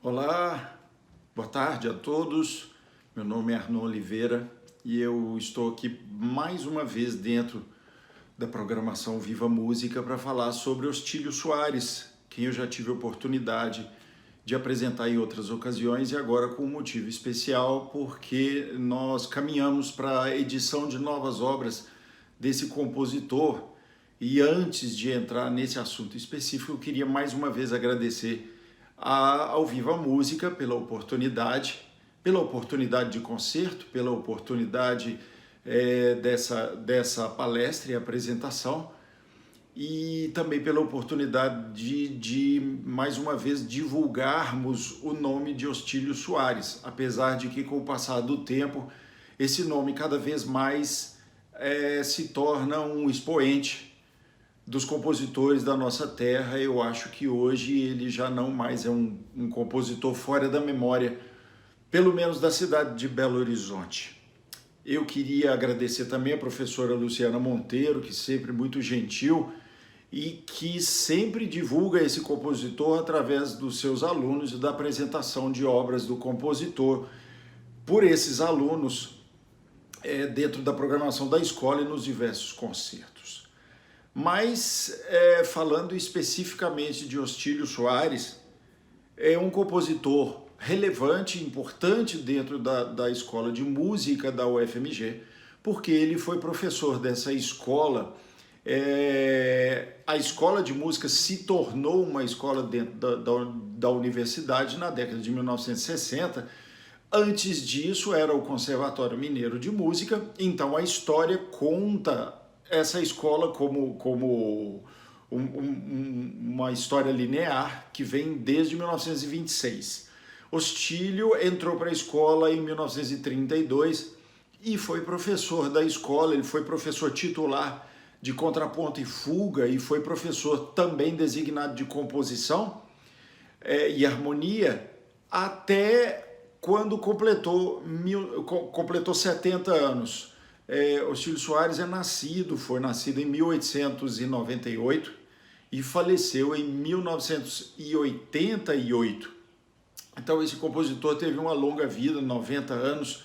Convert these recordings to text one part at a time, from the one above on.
Olá, boa tarde a todos. Meu nome é Arnon Oliveira e eu estou aqui mais uma vez dentro da programação Viva Música para falar sobre Ostílio Soares, quem eu já tive a oportunidade de apresentar em outras ocasiões e agora com um motivo especial porque nós caminhamos para a edição de novas obras desse compositor. E antes de entrar nesse assunto específico, eu queria mais uma vez agradecer ao Viva Música pela oportunidade de concerto, pela oportunidade dessa palestra e apresentação, e também pela oportunidade de mais uma vez divulgarmos o nome de Ostílio Soares, apesar de que com o passar do tempo esse nome cada vez mais se torna um expoente dos compositores da nossa terra. Eu acho que hoje ele já não mais é um compositor fora da memória, pelo menos da cidade de Belo Horizonte. Eu queria agradecer também a professora Luciana Monteiro, que sempre muito gentil e que sempre divulga esse compositor através dos seus alunos e da apresentação de obras do compositor por esses alunos dentro da programação da escola e nos diversos concertos. Mas, falando especificamente de Ostílio Soares, é um compositor relevante, importante dentro da escola de música da UFMG, porque ele foi professor dessa escola. A escola de música se tornou uma escola dentro da universidade na década de 1960. Antes disso era o Conservatório Mineiro de Música, então a história conta essa escola como uma história linear que vem desde 1926. Ostílio entrou para a escola em 1932 e foi professor da escola. Ele foi professor titular de contraponto e fuga e foi professor também designado de composição e harmonia até quando completou 70 anos. Ostílio Soares foi nascido em 1898 e faleceu em 1988. Então esse compositor teve uma longa vida, 90 anos,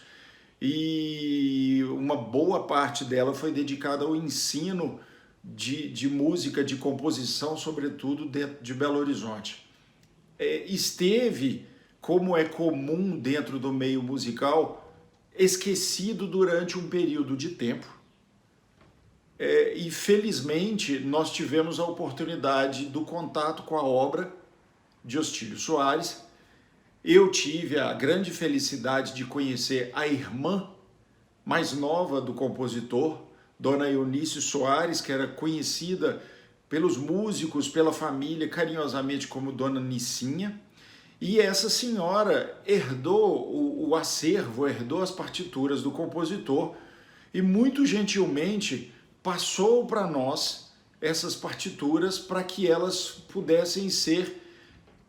e uma boa parte dela foi dedicada ao ensino de música, de composição, sobretudo dentro de Belo Horizonte. Esteve, como é comum dentro do meio musical, esquecido durante um período de tempo. E felizmente nós tivemos a oportunidade do contato com a obra de Ostílio Soares. Eu tive a grande felicidade de conhecer a irmã mais nova do compositor, Dona Eunice Soares, que era conhecida pelos músicos, pela família, carinhosamente como Dona Nicinha. E essa senhora herdou o acervo, herdou as partituras do compositor e muito gentilmente passou para nós essas partituras para que elas pudessem ser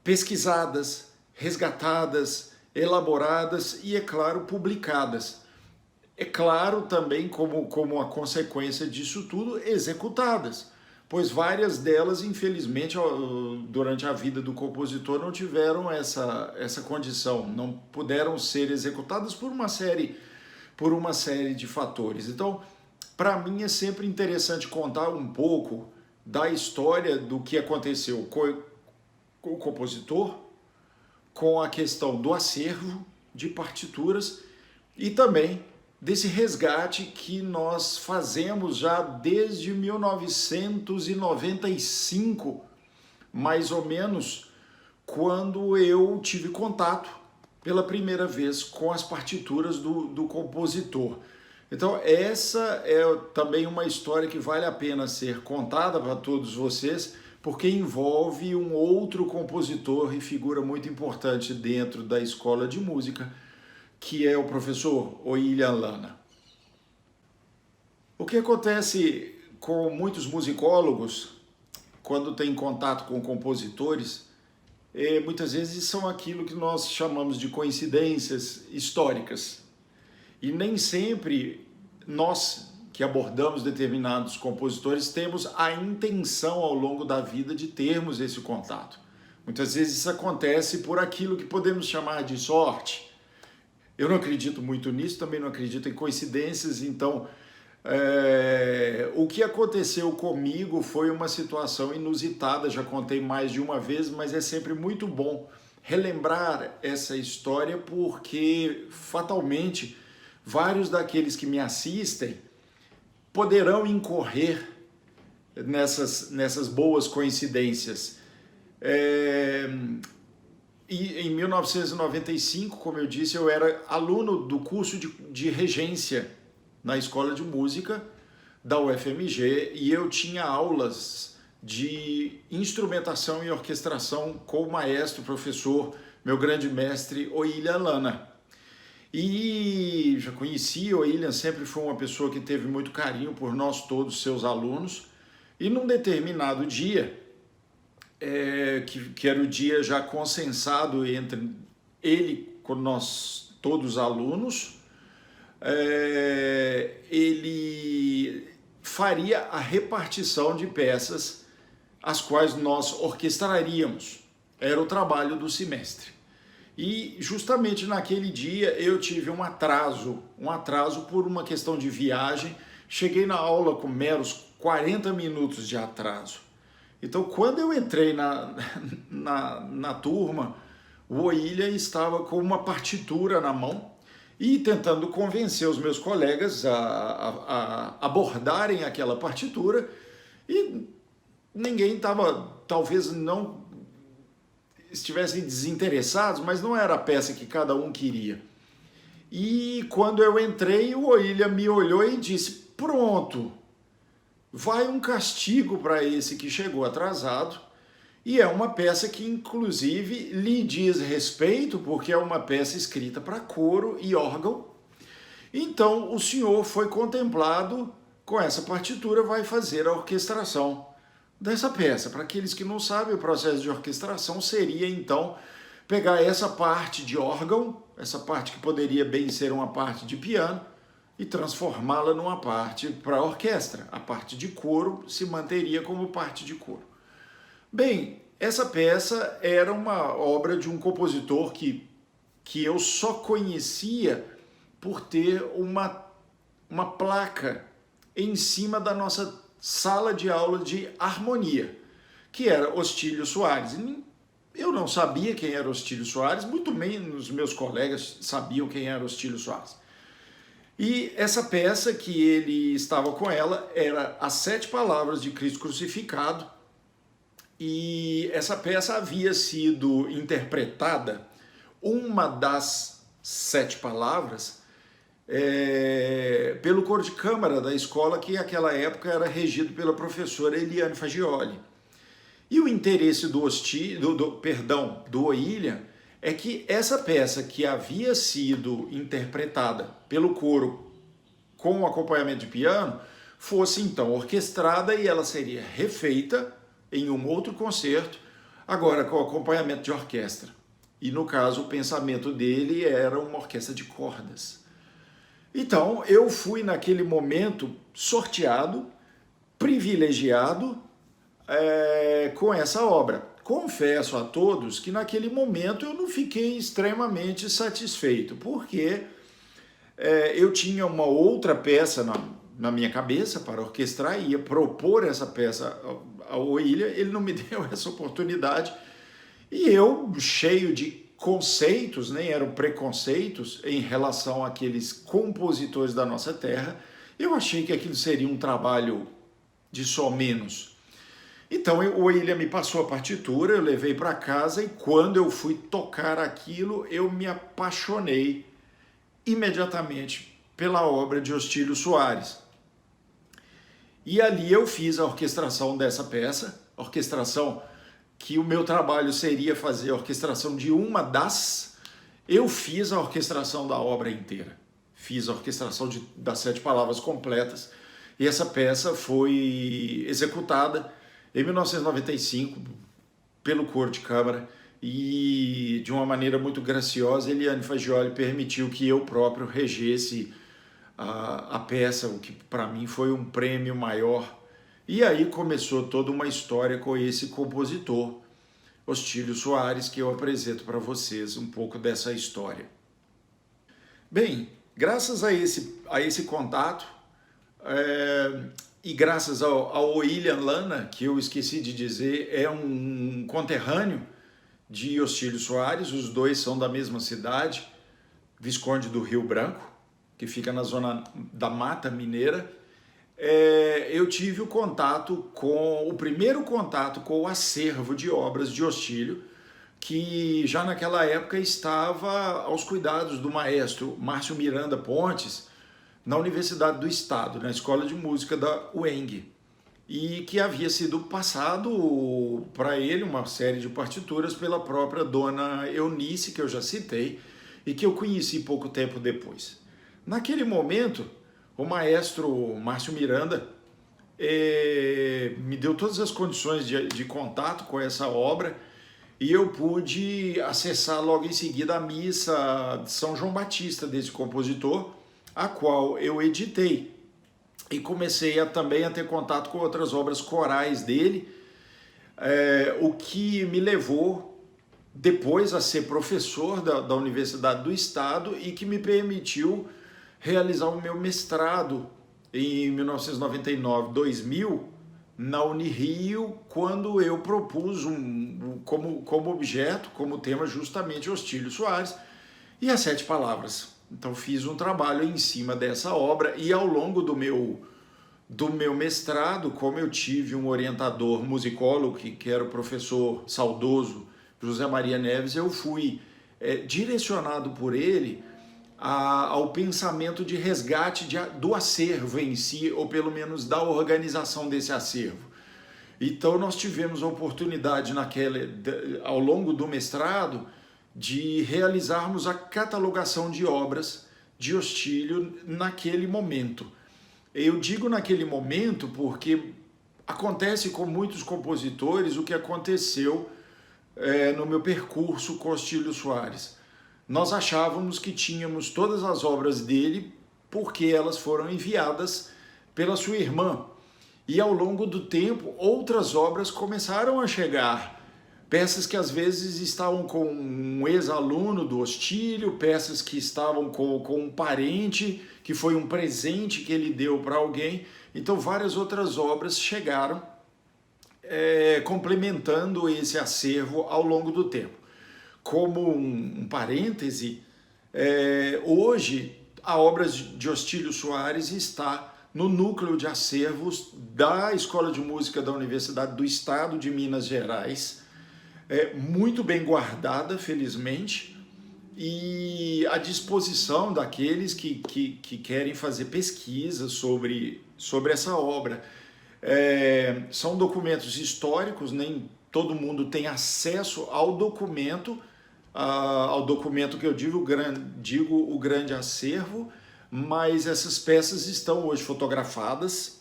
pesquisadas, resgatadas, elaboradas e, é claro, publicadas. É claro também, como a consequência disso tudo, executadas, pois várias delas, infelizmente, durante a vida do compositor não tiveram essa condição, não puderam ser executadas por uma série de fatores. Então, para mim é sempre interessante contar um pouco da história do que aconteceu com o compositor, com a questão do acervo de partituras e também desse resgate que nós fazemos já desde 1995, mais ou menos, quando eu tive contato pela primeira vez com as partituras do compositor. Então essa é também uma história que vale a pena ser contada para todos vocês, porque envolve um outro compositor e figura muito importante dentro da escola de música, que é o professor Oílian Lana. O que acontece com muitos musicólogos, quando tem contato com compositores, muitas vezes são aquilo que nós chamamos de coincidências históricas. E nem sempre nós, que abordamos determinados compositores, temos a intenção ao longo da vida de termos esse contato. Muitas vezes isso acontece por aquilo que podemos chamar de sorte. Eu não acredito muito nisso, também não acredito em coincidências, então o que aconteceu comigo foi uma situação inusitada, já contei mais de uma vez, mas é sempre muito bom relembrar essa história porque fatalmente vários daqueles que me assistem poderão incorrer nessas boas coincidências. E em 1995, como eu disse, eu era aluno do curso de regência na escola de música da UFMG e eu tinha aulas de instrumentação e orquestração com o maestro, professor, meu grande mestre, Oília Lana. E já conheci o Oília, sempre foi uma pessoa que teve muito carinho por nós todos, seus alunos, e num determinado dia, que era o dia já consensado entre ele com nós todos os alunos, ele faria a repartição de peças as quais nós orquestraríamos. Era o trabalho do semestre. E justamente naquele dia eu tive um atraso por uma questão de viagem. Cheguei na aula com meros 40 minutos de atraso. Então, quando eu entrei na turma, o Oília estava com uma partitura na mão e tentando convencer os meus colegas a abordarem aquela partitura, e ninguém estava, talvez não estivessem desinteressados, mas não era a peça que cada um queria. E quando eu entrei, o Oília me olhou e disse: pronto, vai um castigo para esse que chegou atrasado, e é uma peça que inclusive lhe diz respeito, porque é uma peça escrita para coro e órgão. Então o senhor foi contemplado com essa partitura, vai fazer a orquestração dessa peça. Para aqueles que não sabem, o processo de orquestração seria então pegar essa parte de órgão, essa parte que poderia bem ser uma parte de piano, e transformá-la numa parte para a orquestra. A parte de coro se manteria como parte de coro. Bem, essa peça era uma obra de um compositor que eu só conhecia por ter uma placa em cima da nossa sala de aula de harmonia, que era Ostílio Soares. Eu não sabia quem era Ostílio Soares, muito menos meus colegas sabiam quem era Ostílio Soares. E essa peça que ele estava com ela era As Sete Palavras de Cristo Crucificado, e essa peça havia sido interpretada, uma das sete palavras, pelo coro de câmara da escola, que naquela época era regido pela professora Eliane Fagioli. E o interesse do Oília é que essa peça que havia sido interpretada pelo coro com o acompanhamento de piano fosse então orquestrada e ela seria refeita em um outro concerto, agora com acompanhamento de orquestra. E no caso, o pensamento dele era uma orquestra de cordas. Então, eu fui naquele momento sorteado, privilegiado com essa obra. Confesso a todos que naquele momento eu não fiquei extremamente satisfeito, porque eu tinha uma outra peça na minha cabeça para orquestrar, ia propor essa peça ao Oília, ele não me deu essa oportunidade, e eu, cheio de conceitos, nem eram preconceitos em relação àqueles compositores da nossa terra, eu achei que aquilo seria um trabalho de só menos. Então o Oília me passou a partitura, eu levei para casa, e quando eu fui tocar aquilo, eu me apaixonei imediatamente pela obra de Ostílio Soares. E ali eu fiz a orquestração dessa peça, orquestração que o meu trabalho seria fazer a orquestração de uma das, eu fiz a orquestração da obra inteira. Fiz a orquestração das sete palavras completas, e essa peça foi executada em 1995 pelo coro de câmara, e de uma maneira muito graciosa, Eliane Fagioli permitiu que eu próprio regesse a peça, o que para mim foi um prêmio maior. E aí começou toda uma história com esse compositor, Ostílio Soares, que eu apresento para vocês um pouco dessa história. Bem, graças a esse contato, e graças ao William Lana, que eu esqueci de dizer, é um conterrâneo de Ostílio Soares, os dois são da mesma cidade, Visconde do Rio Branco, que fica na zona da Mata Mineira. Eu tive o primeiro contato com o acervo de obras de Ostílio, que já naquela época estava aos cuidados do maestro Márcio Miranda Pontes, na Universidade do Estado, na Escola de Música da UENG, e que havia sido passado para ele uma série de partituras pela própria dona Eunice, que eu já citei, e que eu conheci pouco tempo depois. Naquele momento, o maestro Márcio Miranda me deu todas as condições de contato com essa obra, e eu pude acessar logo em seguida a missa de São João Batista desse compositor, a qual eu editei, e comecei também a ter contato com outras obras corais dele, o que me levou depois a ser professor da Universidade do Estado e que me permitiu realizar o meu mestrado em 1999-2000 na Unirio, quando eu propus como objeto, como tema, justamente Ostílio Soares e as Sete Palavras. Então fiz um trabalho em cima dessa obra, e ao longo do meu mestrado, como eu tive um orientador musicólogo, que era o professor saudoso José Maria Neves, eu fui direcionado por ele ao pensamento de resgate do acervo em si, ou pelo menos da organização desse acervo. Então nós tivemos a oportunidade ao longo do mestrado de realizarmos a catalogação de obras de Ostílio naquele momento. Eu digo naquele momento porque acontece com muitos compositores o que aconteceu no meu percurso com Ostílio Soares. Nós achávamos que tínhamos todas as obras dele porque elas foram enviadas pela sua irmã. E ao longo do tempo, outras obras começaram a chegar. Peças que às vezes estavam com um ex-aluno do Ostílio, peças que estavam com um parente, que foi um presente que ele deu para alguém. Então várias outras obras chegaram complementando esse acervo ao longo do tempo. Como um parêntese, hoje a obra de Ostílio Soares está no núcleo de acervos da Escola de Música da Universidade do Estado de Minas Gerais, muito bem guardada, felizmente, e à disposição daqueles que querem fazer pesquisa sobre essa obra. São documentos históricos, nem todo mundo tem acesso ao documento que eu digo o grande acervo, mas essas peças estão hoje fotografadas.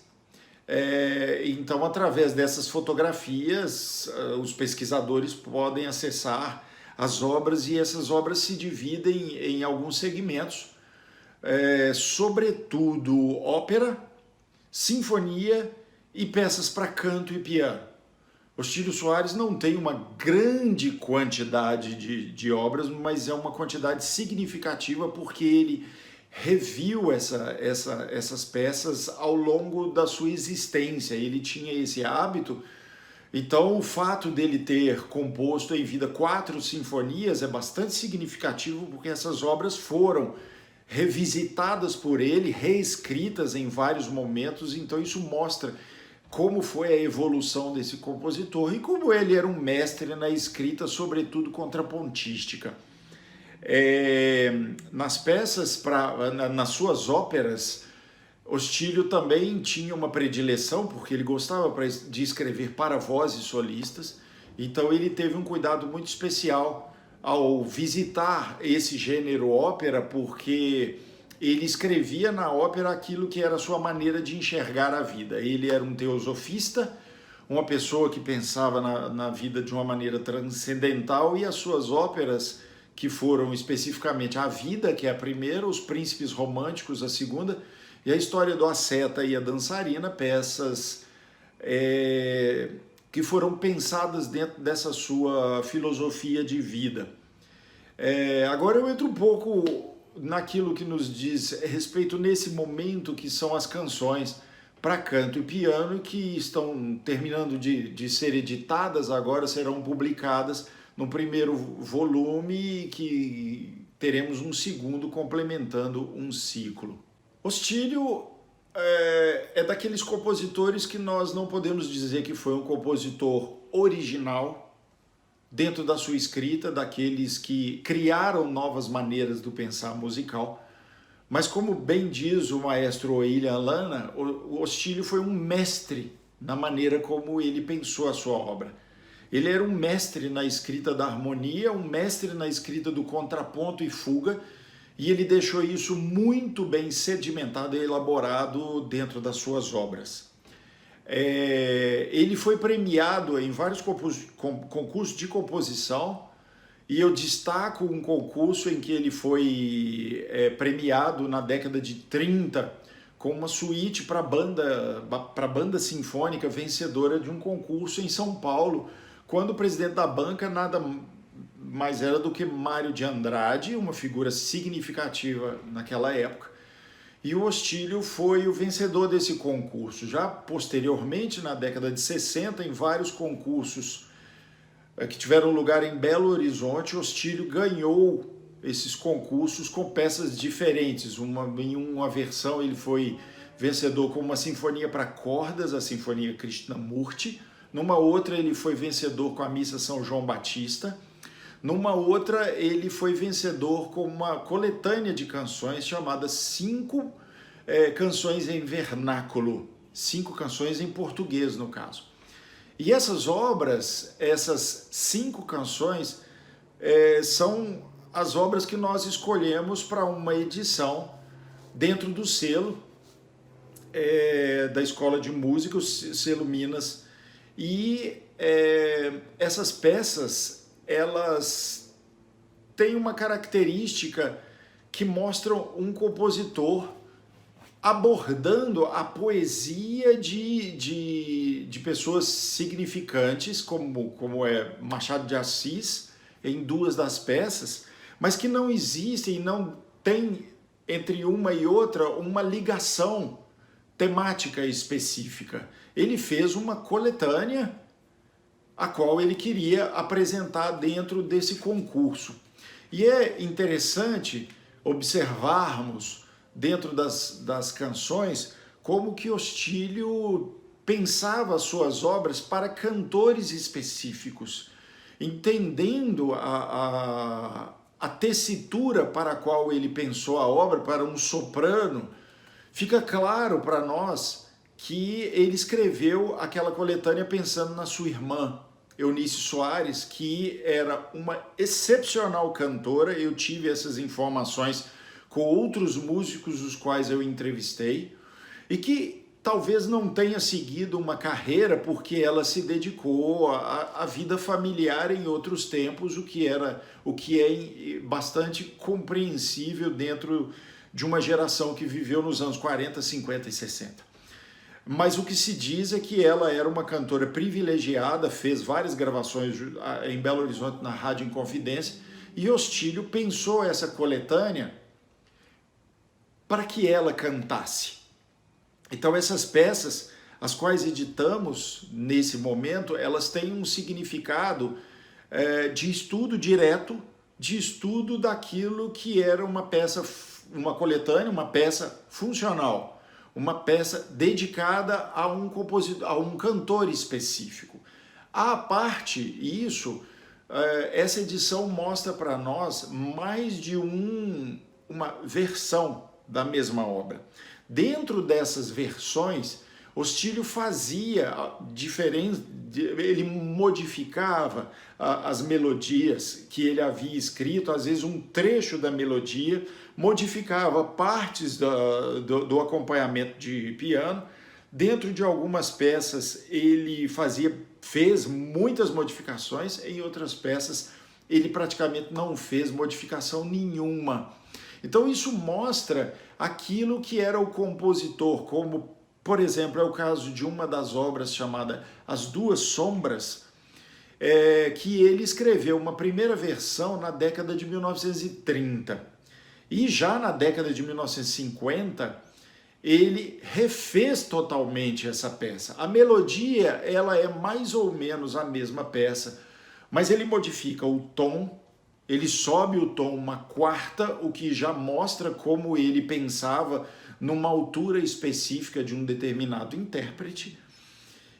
Então, através dessas fotografias, os pesquisadores podem acessar as obras, e essas obras se dividem em alguns segmentos, sobretudo ópera, sinfonia e peças para canto e piano. Ostílio Soares não tem uma grande quantidade de obras, mas é uma quantidade significativa porque ele reviu essas peças ao longo da sua existência. Ele tinha esse hábito, então o fato dele ter composto em vida 4 sinfonias é bastante significativo, porque essas obras foram revisitadas por ele, reescritas em vários momentos. Então isso mostra como foi a evolução desse compositor e como ele era um mestre na escrita, sobretudo contrapontística. Nas peças, nas suas óperas, Ostílio também tinha uma predileção, porque ele gostava de escrever para vozes solistas, então ele teve um cuidado muito especial ao visitar esse gênero ópera, porque ele escrevia na ópera aquilo que era a sua maneira de enxergar a vida. Ele era um teosofista, uma pessoa que pensava na vida de uma maneira transcendental, e as suas óperas, que foram especificamente A Vida, que é a primeira, Os Príncipes Românticos, a segunda, e A História do Asceta e a Dançarina, peças que foram pensadas dentro dessa sua filosofia de vida. Agora eu entro um pouco naquilo que nos diz respeito nesse momento, que são as canções para canto e piano, que estão terminando de ser editadas, agora serão publicadas no primeiro volume, que teremos um segundo complementando um ciclo. Ostílio é daqueles compositores que nós não podemos dizer que foi um compositor original dentro da sua escrita, daqueles que criaram novas maneiras do pensar musical, mas como bem diz o maestro William Lana, o Ostílio foi um mestre na maneira como ele pensou a sua obra. Ele era um mestre na escrita da harmonia, um mestre na escrita do contraponto e fuga, e ele deixou isso muito bem sedimentado e elaborado dentro das suas obras. Ele foi premiado em vários concursos de composição, e eu destaco um concurso em que ele foi premiado na década de 30 com uma suíte para banda sinfônica vencedora de um concurso em São Paulo, quando o presidente da banca nada mais era do que Mário de Andrade, uma figura significativa naquela época, e o Ostílio foi o vencedor desse concurso. Já posteriormente, na década de 60, em vários concursos que tiveram lugar em Belo Horizonte, o Ostílio ganhou esses concursos com peças diferentes. Em uma versão ele foi vencedor com uma sinfonia para cordas, a Sinfonia Krishnamurti. Numa outra ele foi vencedor com a Missa São João Batista. Numa outra ele foi vencedor com uma coletânea de canções chamada 5 canções em vernáculo, 5 canções em português no caso. E essas obras, essas 5 canções, são as obras que nós escolhemos para uma edição dentro do selo da Escola de Música, o selo Minas. E essas peças, elas têm uma característica que mostram um compositor abordando a poesia de pessoas significantes, como é Machado de Assis, em 2 das peças, mas que não existem, não tem entre uma e outra uma ligação temática específica. Ele fez uma coletânea a qual ele queria apresentar dentro desse concurso. E é interessante observarmos dentro das canções como que Ostílio pensava as suas obras para cantores específicos, entendendo a tessitura para a qual ele pensou a obra, para um soprano. Fica claro para nós que ele escreveu aquela coletânea pensando na sua irmã, Eunice Soares, que era uma excepcional cantora. Eu tive essas informações com outros músicos os quais eu entrevistei, e que talvez não tenha seguido uma carreira porque ela se dedicou à vida familiar em outros tempos, o que é bastante compreensível dentro de uma geração que viveu nos anos 40, 50 e 60. Mas o que se diz é que ela era uma cantora privilegiada, fez várias gravações em Belo Horizonte na Rádio Inconfidência, e Ostílio pensou essa coletânea para que ela cantasse. Então essas peças, as quais editamos nesse momento, elas têm um significado de estudo direto, de estudo daquilo que era uma peça, uma coletânea, uma peça funcional, uma peça dedicada a um compositor, a um cantor específico. À parte isso, essa edição mostra para nós mais de uma versão da mesma obra. Dentro dessas versões, Ostílio fazia diferença, ele modificava as melodias que ele havia escrito, às vezes um trecho da melodia, modificava partes do acompanhamento de piano. Dentro de algumas peças ele fez muitas modificações, em outras peças ele praticamente não fez modificação nenhuma. Então isso mostra aquilo que era o compositor como Por exemplo, é o caso de uma das obras chamada As Duas Sombras, que ele escreveu uma primeira versão na década de 1930. E já na década de 1950, ele refez totalmente essa peça. A melodia, ela é mais ou menos a mesma peça, mas ele modifica o tom, ele sobe o tom uma quarta, o que já mostra como ele pensava numa altura específica de um determinado intérprete,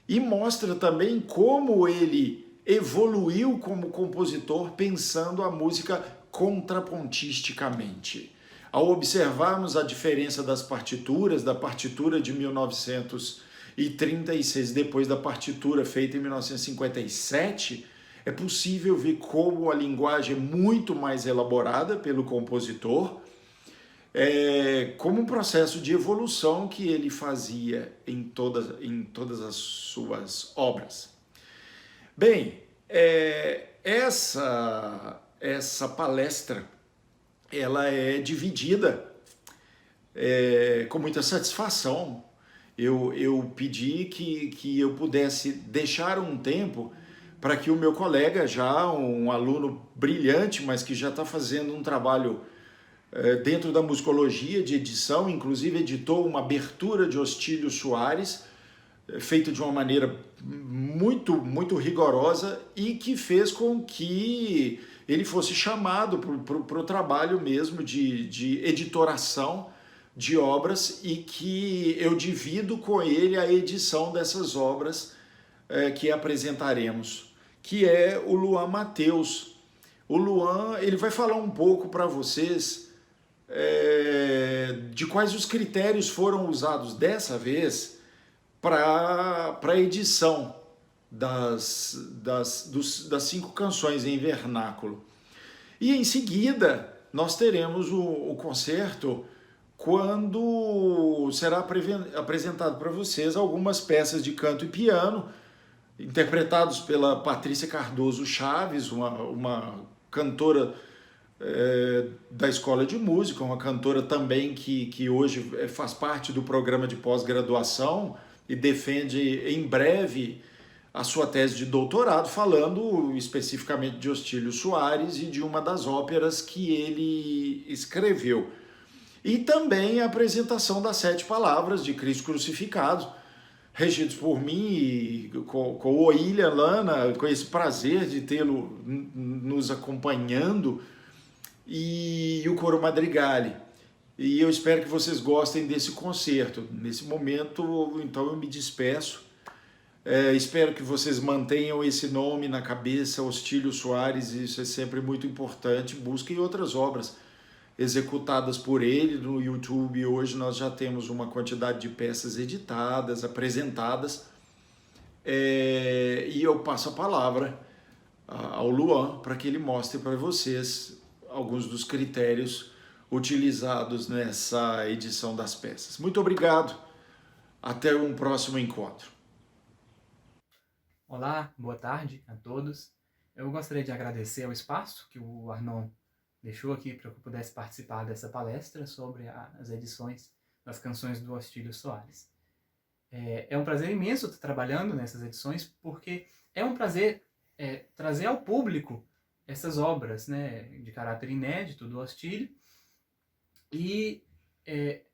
e mostra também como ele evoluiu como compositor pensando a música contrapontisticamente. Ao observarmos a diferença das partituras, da partitura de 1936 depois da partitura feita em 1957, é possível ver como a linguagem é muito mais elaborada pelo compositor, como um processo de evolução que ele fazia em todas as suas obras. Bem, essa palestra ela é dividida com muita satisfação. Eu pedi que eu pudesse deixar um tempo para que o meu colega, já um aluno brilhante, mas que já está fazendo um trabalho dentro da musicologia de edição, inclusive editou uma abertura de Ostílio Soares, feito de uma maneira muito rigorosa e que fez com que ele fosse chamado para o trabalho mesmo de editoração de obras, e que eu divido com ele a edição dessas obras que apresentaremos, que é o Luan Matheus. O Luan, ele vai falar um pouco para vocês de quais os critérios foram usados dessa vez para a edição das 5 canções em vernáculo. E em seguida nós teremos o concerto, quando será apresentado para vocês algumas peças de canto e piano, interpretados pela Patrícia Cardoso Chaves, uma cantora da Escola de Música, uma cantora também que hoje faz parte do programa de pós-graduação e defende em breve a sua tese de doutorado, falando especificamente de Ostílio Soares e de uma das óperas que ele escreveu. E também a apresentação das 7 palavras de Cristo Crucificado, regidos por mim e com o William Lana, com esse prazer de tê-lo nos acompanhando, e o Coro Madrigali. E eu espero que vocês gostem desse concerto. Nesse momento, então, eu me despeço. Espero que vocês mantenham esse nome na cabeça, Ostílio Soares, isso é sempre muito importante. Busquem outras obras executadas por ele no YouTube. Hoje nós já temos uma quantidade de peças editadas, apresentadas, e eu passo a palavra ao Luan para que ele mostre para vocês alguns dos critérios utilizados nessa edição das peças. Muito obrigado, até um próximo encontro. Olá, boa tarde a todos. Eu gostaria de agradecer ao espaço que o Arnon deixou aqui para que eu pudesse participar dessa palestra sobre as edições das canções do Ostílio Soares. É um prazer imenso estar trabalhando nessas edições, porque é um prazer trazer ao público essas obras, né, de caráter inédito do Ostílio, e é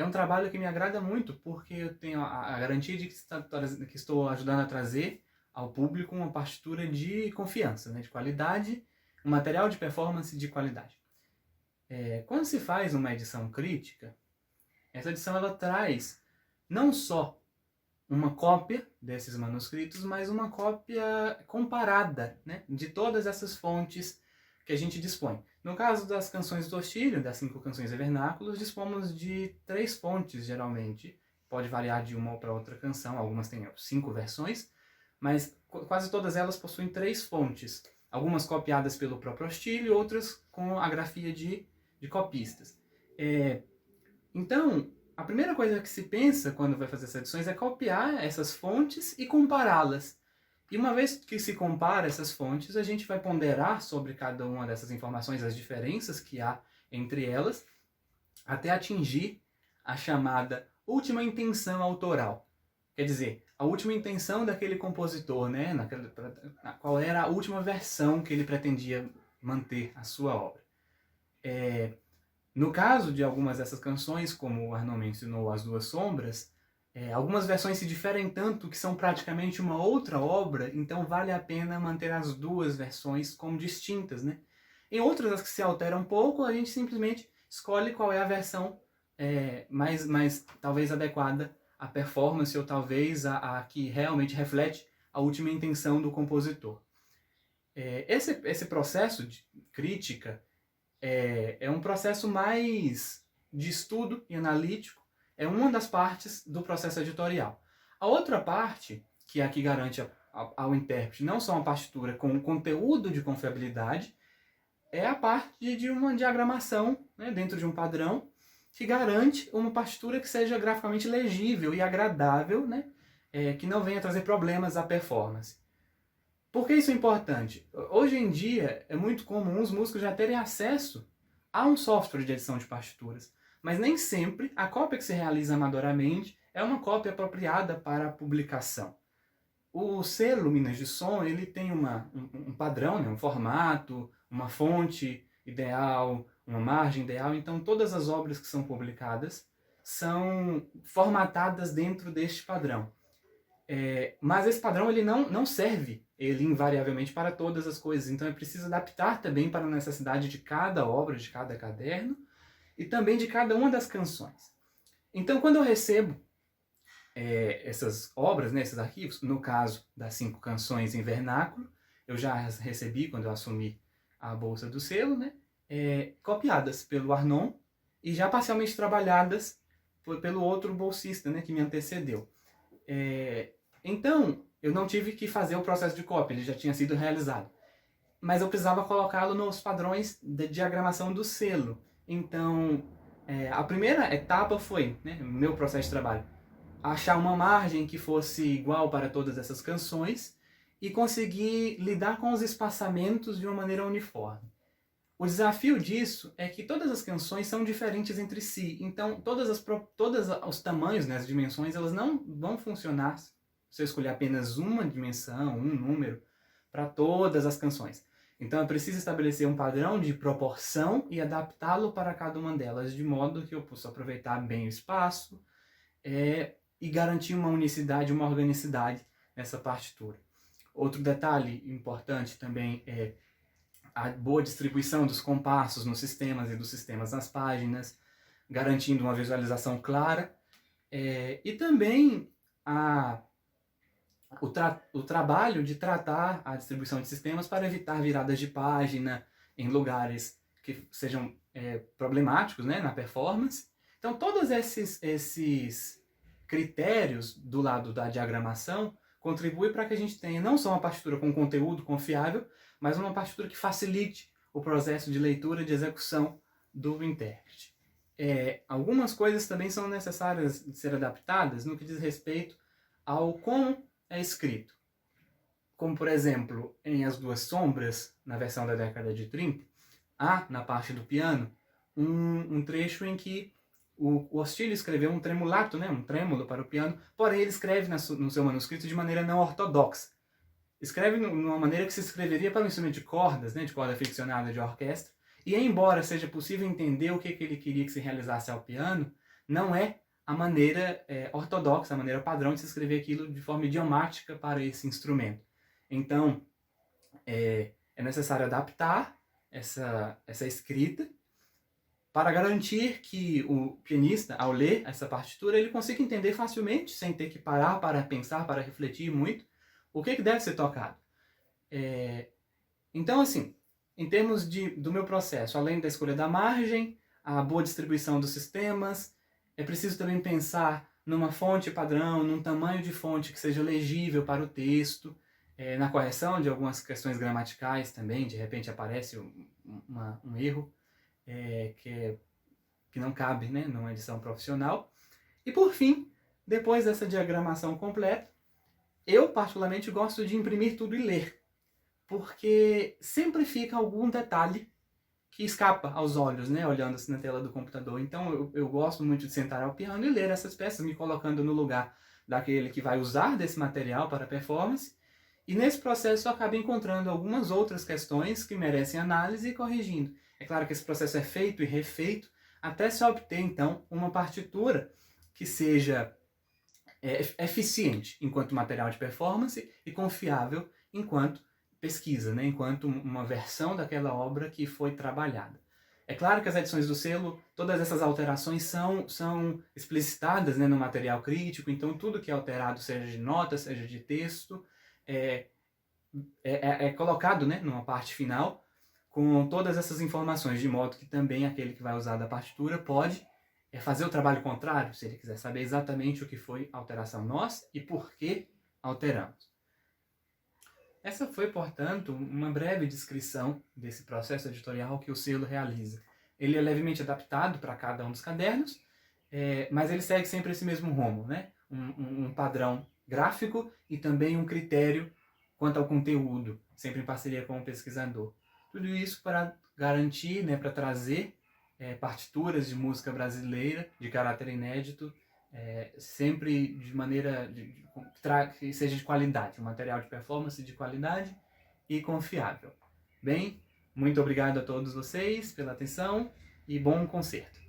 um trabalho que me agrada muito, porque eu tenho a garantia de que estou ajudando a trazer ao público uma partitura de confiança, né, de qualidade, um material de performance de qualidade. Quando se faz uma edição crítica, essa edição ela traz não só uma cópia desses manuscritos, mas uma cópia comparada, né, de todas essas fontes que a gente dispõe. No caso das canções do Ostílio, das 5 canções em vernáculos, dispomos de 3 fontes, geralmente. Pode variar de uma para outra canção, algumas têm 5 versões, mas quase todas elas possuem 3 fontes. Algumas copiadas pelo próprio Ostílio, outras com a grafia de copistas. Então, a primeira coisa que se pensa quando vai fazer essas edições é copiar essas fontes e compará-las. E uma vez que se compara essas fontes, a gente vai ponderar sobre cada uma dessas informações as diferenças que há entre elas, até atingir a chamada última intenção autoral. Quer dizer, a última intenção daquele compositor, né? Qual era a última versão que ele pretendia manter a sua obra. No caso de algumas dessas canções, como o Arnaud mencionou, As Duas Sombras, algumas versões se diferem tanto que são praticamente uma outra obra, então vale a pena manter as duas versões como distintas, né? Em outras, as que se alteram um pouco, a gente simplesmente escolhe qual é a versão mais talvez adequada à performance, ou talvez a que realmente reflete a última intenção do compositor. Esse processo de crítica é um processo mais de estudo e analítico, é uma das partes do processo editorial. A outra parte, que é a que garante ao intérprete não só uma partitura com um conteúdo de confiabilidade, é a parte de uma diagramação, né, dentro de um padrão, que garante uma partitura que seja graficamente legível e agradável, né, que não venha trazer problemas à performance. Por que isso é importante? Hoje em dia é muito comum os músicos já terem acesso a um software de edição de partituras, mas nem sempre a cópia que se realiza amadoramente é uma cópia apropriada para a publicação. O selo Minas de Som, ele tem um padrão, né, um formato, uma fonte ideal, uma margem ideal, então todas as obras que são publicadas são formatadas dentro deste padrão. Mas esse padrão ele não serve ele invariavelmente para todas as coisas, então é preciso adaptar também para a necessidade de cada obra, de cada caderno e também de cada uma das canções. Então quando eu recebo essas obras, né, esses arquivos, no caso das 5 canções em vernáculo, eu já recebi quando eu assumi a bolsa do selo, né, copiadas pelo Arnon e já parcialmente trabalhadas pelo outro bolsista, né, que me antecedeu. Então, eu não tive que fazer o processo de cópia, ele já tinha sido realizado. Mas eu precisava colocá-lo nos padrões de diagramação do selo. Então, a primeira etapa foi, né, no meu processo de trabalho, achar uma margem que fosse igual para todas essas canções e conseguir lidar com os espaçamentos de uma maneira uniforme. O desafio disso é que todas as canções são diferentes entre si, então todos os tamanhos, né, as dimensões, elas não vão funcionar se eu escolher apenas uma dimensão, um número, para todas as canções. Então é preciso estabelecer um padrão de proporção e adaptá-lo para cada uma delas, de modo que eu possa aproveitar bem o espaço e garantir uma unicidade, uma organicidade nessa partitura. Outro detalhe importante também é a boa distribuição dos compassos nos sistemas e dos sistemas nas páginas, garantindo uma visualização clara, e também o trabalho de tratar a distribuição de sistemas para evitar viradas de página em lugares que sejam problemáticos, né, na performance. Então todos esses critérios do lado da diagramação contribuem para que a gente tenha não só uma partitura com conteúdo confiável, mas uma partitura que facilite o processo de leitura e de execução do intérprete. Algumas coisas também são necessárias de ser adaptadas no que diz respeito ao como é escrito. Como, por exemplo, em As Duas Sombras, na versão da década de 30, há, na parte do piano, um trecho em que o Ostílio escreveu um tremulato, né, um trêmulo para o piano, porém ele escreve no seu manuscrito de maneira não ortodoxa. Escreve numa maneira que se escreveria para um instrumento de cordas, né, de corda friccionada de orquestra, e embora seja possível entender o que ele queria que se realizasse ao piano, não é a maneira ortodoxa, a maneira padrão de se escrever aquilo de forma idiomática para esse instrumento. Então, é necessário adaptar essa escrita para garantir que o pianista, ao ler essa partitura, ele consiga entender facilmente, sem ter que parar para pensar, para refletir muito, o que deve ser tocado. Então, assim, em termos do meu processo, além da escolha da margem, a boa distribuição dos sistemas, é preciso também pensar numa fonte padrão, num tamanho de fonte que seja legível para o texto, na correção de algumas questões gramaticais também, de repente aparece um erro que não cabe, né, numa edição profissional. E por fim, depois dessa diagramação completa, eu particularmente gosto de imprimir tudo e ler, porque sempre fica algum detalhe que escapa aos olhos, né, olhando assim na tela do computador. Então eu gosto muito de sentar ao piano e ler essas peças, me colocando no lugar daquele que vai usar desse material para performance, e nesse processo eu acabo encontrando algumas outras questões que merecem análise e corrigindo. É claro que esse processo é feito e refeito até se obter, então, uma partitura que seja eficiente enquanto material de performance e confiável enquanto pesquisa, né? Enquanto uma versão daquela obra que foi trabalhada. É claro que as edições do selo, todas essas alterações são explicitadas, né, no material crítico, então tudo que é alterado, seja de nota, seja de texto, é colocado, né, numa parte final, com todas essas informações, de modo que também aquele que vai usar da partitura pode fazer o trabalho contrário, se ele quiser saber exatamente o que foi a alteração nossa e por que alteramos. Essa foi, portanto, uma breve descrição desse processo editorial que o selo realiza. Ele é levemente adaptado para cada um dos cadernos, mas ele segue sempre esse mesmo rumo, né? Um padrão gráfico e também um critério quanto ao conteúdo, sempre em parceria com o pesquisador. Tudo isso para garantir, né, para trazer partituras de música brasileira de caráter inédito, sempre de maneira que seja de qualidade, um material de performance de qualidade e confiável. Bem, muito obrigado a todos vocês pela atenção e bom concerto.